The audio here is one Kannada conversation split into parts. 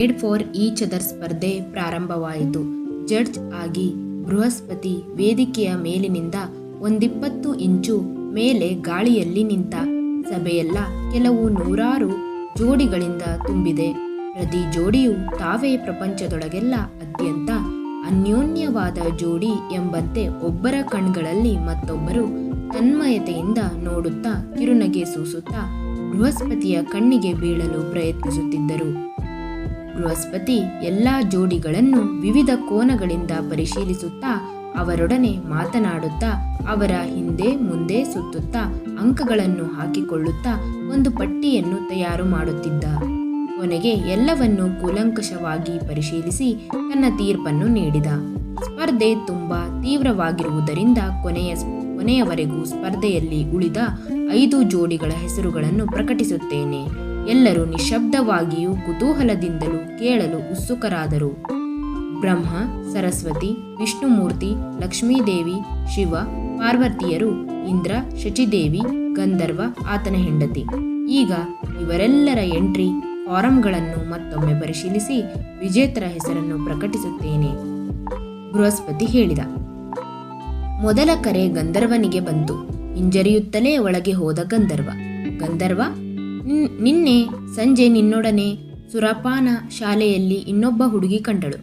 ಮೇಡ್ ಫಾರ್ ಈಚ್ ಅದರ್ ಸ್ಪರ್ಧೆ ಪ್ರಾರಂಭವಾಯಿತು. ಜಡ್ಜ್ ಆಗಿ ಬೃಹಸ್ಪತಿ ವೇದಿಕೆಯ ಮೇಲಿನಿಂದ 120 ಇಂಚು ಮೇಲೆ ಗಾಳಿಯಲ್ಲಿ ನಿಂತ. ಸಭೆಯೆಲ್ಲ ಕೆಲವು ನೂರಾರು ಜೋಡಿಗಳಿಂದ ತುಂಬಿದೆ. ಪ್ರತಿ ಜೋಡಿಯು ತಾವೇ ಪ್ರಪಂಚದೊಳಗೆಲ್ಲ ಅತ್ಯಂತ ಅನ್ಯೋನ್ಯವಾದ ಜೋಡಿ ಎಂಬಂತೆ ಒಬ್ಬರ ಕಣ್ಗಳಲ್ಲಿ ಮತ್ತೊಬ್ಬರು ತನ್ಮಯತೆಯಿಂದ ನೋಡುತ್ತಾ ಕಿರುನಗೆ ಸೂಸುತ್ತಾ ಬೃಹಸ್ಪತಿಯ ಕಣ್ಣಿಗೆ ಬೀಳಲು ಪ್ರಯತ್ನಿಸುತ್ತಿದ್ದರು. ಬೃಹಸ್ಪತಿ ಎಲ್ಲಾ ಜೋಡಿಗಳನ್ನು ವಿವಿಧ ಕೋನಗಳಿಂದ ಪರಿಶೀಲಿಸುತ್ತಾ ಅವರೊಡನೆ ಮಾತನಾಡುತ್ತಾ ಅವರ ಹಿಂದೆ ಮುಂದೆ ಸುತ್ತುತ್ತಾ ಅಂಕಗಳನ್ನು ಹಾಕಿಕೊಳ್ಳುತ್ತಾ ಒಂದು ಪಟ್ಟಿಯನ್ನು ತಯಾರು ಮಾಡುತ್ತಿದ್ದ. ಕೊನೆಗೆ ಎಲ್ಲವನ್ನೂ ಕೂಲಂಕಷವಾಗಿ ಪರಿಶೀಲಿಸಿ ತನ್ನ ತೀರ್ಪನ್ನು ನೀಡಿದ. ಸ್ಪರ್ಧೆ ತುಂಬಾ ತೀವ್ರವಾಗಿರುವುದರಿಂದ ಕೊನೆಯವರೆಗೂ ಸ್ಪರ್ಧೆಯಲ್ಲಿ ಉಳಿದ 5 ಜೋಡಿಗಳ ಹೆಸರುಗಳನ್ನು ಪ್ರಕಟಿಸುತ್ತೇನೆ. ಎಲ್ಲರೂ ನಿಶ್ಶಬ್ದವಾಗಿಯೂ ಕುತೂಹಲದಿಂದಲೂ ಕೇಳಲು ಉತ್ಸುಕರಾದರು. ಬ್ರಹ್ಮ, ಸರಸ್ವತಿ, ವಿಷ್ಣುಮೂರ್ತಿ, ಲಕ್ಷ್ಮೀದೇವಿ, ಶಿವ, ಪಾರ್ವತಿಯರು, ಇಂದ್ರ, ಶಚಿದೇವಿ, ಗಂಧರ್ವ ಆತನ ಹೆಂಡತಿ. ಈಗ ಇವರೆಲ್ಲರ ಎಂಟ್ರಿ ಫಾರಂಗಳನ್ನು ಮತ್ತೊಮ್ಮೆ ಪರಿಶೀಲಿಸಿ ವಿಜೇತರ ಹೆಸರನ್ನು ಪ್ರಕಟಿಸುತ್ತೇನೆ, ಬೃಹಸ್ಪತಿ ಹೇಳಿದ. ಮೊದಲ ಕರೆ ಗಂಧರ್ವನಿಗೆ ಬಂತು. ಹಿಂಜರಿಯುತ್ತಲೇ ಒಳಗೆ ಹೋದ ಗಂಧರ್ವ, ನಿನ್ನೆ ಸಂಜೆ ನಿನ್ನೊಡನೆ ಸುರಪಾನ ಶಾಲೆಯಲ್ಲಿ ಇನ್ನೊಬ್ಬ ಹುಡುಗಿ ಕಂಡಳು.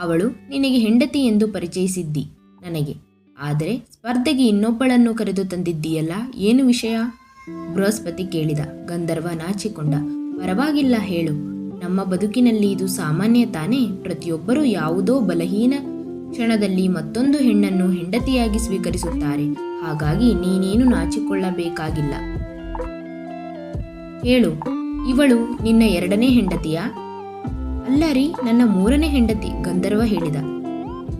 ಅವಳು ನಿನಗೆ ಹೆಂಡತಿ ಎಂದು ಪರಿಚಯಿಸಿದ್ದಿ ನನಗೆ. ಆದರೆ ಸ್ಪರ್ಧೆಗೆ ಇನ್ನೊಬ್ಬಳನ್ನು ಕರೆದು ತಂದಿದ್ದೀಯಲ್ಲ, ಏನು ವಿಷಯ? ಬೃಹಸ್ಪತಿ ಕೇಳಿದ. ಗಂಧರ್ವ ನಾಚಿಕೊಂಡ. ಪರವಾಗಿಲ್ಲ, ಹೇಳು. ನಮ್ಮ ಬದುಕಿನಲ್ಲಿ ಇದು ಸಾಮಾನ್ಯ ತಾನೇ. ಪ್ರತಿಯೊಬ್ಬರೂ ಯಾವುದೋ ಬಲಹೀನ ಕ್ಷಣದಲ್ಲಿ ಮತ್ತೊಂದು ಹೆಣ್ಣನ್ನು ಹೆಂಡತಿಯಾಗಿ ಸ್ವೀಕರಿಸುತ್ತಾರೆ. ಹಾಗಾಗಿ ನೀನೇನು ನಾಚಿಕೊಳ್ಳಬೇಕಾಗಿಲ್ಲ. ಹೇಳು, ಇವಳು ನಿನ್ನ 2ನೇ ಹೆಂಡತಿಯಾ? ಅಲ್ಲ ರೀ, ನನ್ನ 3ನೇ ಹೆಂಡತಿ, ಗಂಧರ್ವ ಹೇಳಿದ.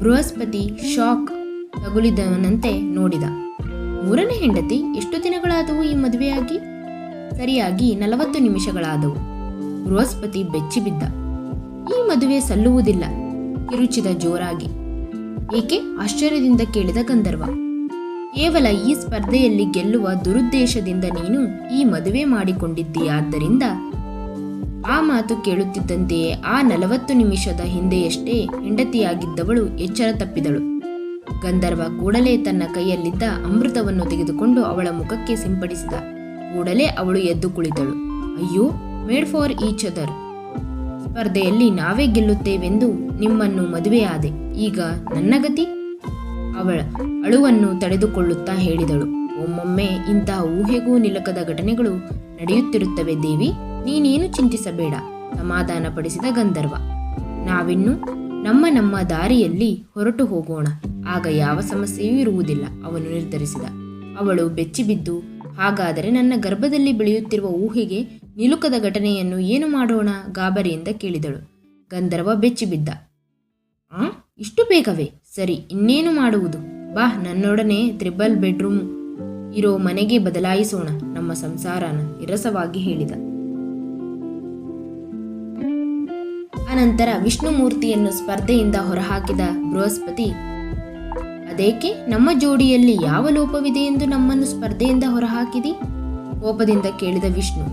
ಬೃಹಸ್ಪತಿ ಶಾಕ್ ತಗುಲಿದವನಂತೆ ನೋಡಿದ. 3ನೇ ಹೆಂಡತಿ? ಎಷ್ಟು ದಿನಗಳಾದವು ಈ ಮದುವೆಯಾಗಿ? ಸರಿಯಾಗಿ 40 ನಿಮಿಷಗಳಾದವು. ಬೃಹಸ್ಪತಿ ಬೆಚ್ಚಿಬಿದ್ದ. ಈ ಮದುವೆ ಸಲ್ಲುವುದಿಲ್ಲ, ಕಿರುಚಿದ ಜೋರಾಗಿ. ಏಕೆ? ಆಶ್ಚರ್ಯದಿಂದ ಕೇಳಿದ ಗಂಧರ್ವ. ಕೇವಲ ಈ ಸ್ಪರ್ಧೆಯಲ್ಲಿ ಗೆಲ್ಲುವ ದುರುದ್ದೇಶದಿಂದ ನೀನು ಈ ಮದುವೆ ಮಾಡಿಕೊಂಡಿದ್ದೀಯಾದ್ದರಿಂದ. ಆ ಮಾತು ಕೇಳುತ್ತಿದ್ದಂತೆಯೇ ಆ 40 ನಿಮಿಷದ ಹಿಂದೆಯಷ್ಟೇ ಹೆಂಡತಿಯಾಗಿದ್ದವಳು ಎಚ್ಚರ ತಪ್ಪಿದಳು. ಗಂಧರ್ವ ಕೂಡಲೇ ತನ್ನ ಕೈಯಲ್ಲಿದ್ದ ಅಮೃತವನ್ನು ತೆಗೆದುಕೊಂಡು ಅವಳ ಮುಖಕ್ಕೆ ಸಿಂಪಡಿಸಿದ. ಕೂಡಲೇ ಅವಳು ಎದ್ದು ಕುಳಿತಳು. ಅಯ್ಯೋ, ಮೇಡ್ ಫಾರ್ ಈಚ್ ಅದರ್ ಸ್ಪರ್ಧೆಯಲ್ಲಿ ನಾವೇ ಗೆಲ್ಲುತ್ತೇವೆಂದು ನಿಮ್ಮನ್ನು ಮದುವೆಯಾದೆ. ಈಗ ನನ್ನ ಗತಿ? ಅವಳ ಅಳುವನ್ನು ತಡೆದುಕೊಳ್ಳುತ್ತಾ ಹೇಳಿದಳು. ಒಮ್ಮೊಮ್ಮೆ ಇಂತಹ ಊಹೆಗೂ ನಿಲುಕದ ಘಟನೆಗಳು ನಡೆಯುತ್ತಿರುತ್ತವೆ ದೇವಿ, ನೀನೇನು ಚಿಂತಿಸಬೇಡ, ಸಮಾಧಾನಪಡಿಸಿದ ಗಂಧರ್ವ. ನಾವಿನ್ನು ನಮ್ಮ ದಾರಿಯಲ್ಲಿ ಹೊರಟು ಹೋಗೋಣ, ಆಗ ಯಾವ ಸಮಸ್ಯೆಯೂ ಇರುವುದಿಲ್ಲ, ಅವನು ನಿರ್ಧರಿಸಿದ. ಅವಳು ಬೆಚ್ಚಿಬಿದ್ದು, ಹಾಗಾದರೆ ನನ್ನ ಗರ್ಭದಲ್ಲಿ ಬೆಳೆಯುತ್ತಿರುವ ಊಹೆಗೆ ನಿಲುಕದ ಘಟನೆಯನ್ನು ಏನು ಮಾಡೋಣ? ಗಾಬರಿಯಿಂದ ಕೇಳಿದಳು. ಗಂಧರ್ವ ಬೆಚ್ಚಿಬಿದ್ದ. ಇಷ್ಟು ಬೇಗವೇ? ಸರಿ, ಇನ್ನೇನು ಮಾಡುವುದು? ಬಾ, ನನ್ನೊಡನೆ 3 ಬೆಡ್ರೂಮ್ ಇರೋ ಮನೆಗೆ ಬದಲಾಯಿಸೋಣ ನಮ್ಮ ಸಂಸಾರನ, ವಿರಸವಾಗಿ ಹೇಳಿದ. ಅನಂತರ ವಿಷ್ಣುಮೂರ್ತಿಯನ್ನು ಸ್ಪರ್ಧೆಯಿಂದ ಹೊರಹಾಕಿದ ಬೃಹಸ್ಪತಿ. ಅದೇಕೆ? ನಮ್ಮ ಜೋಡಿಯಲ್ಲಿ ಯಾವ ಲೋಪವಿದೆ ಎಂದು ನಮ್ಮನ್ನು ಸ್ಪರ್ಧೆಯಿಂದ ಹೊರಹಾಕಿದಿ? ಕೋಪದಿಂದ ಕೇಳಿದ ವಿಷ್ಣು.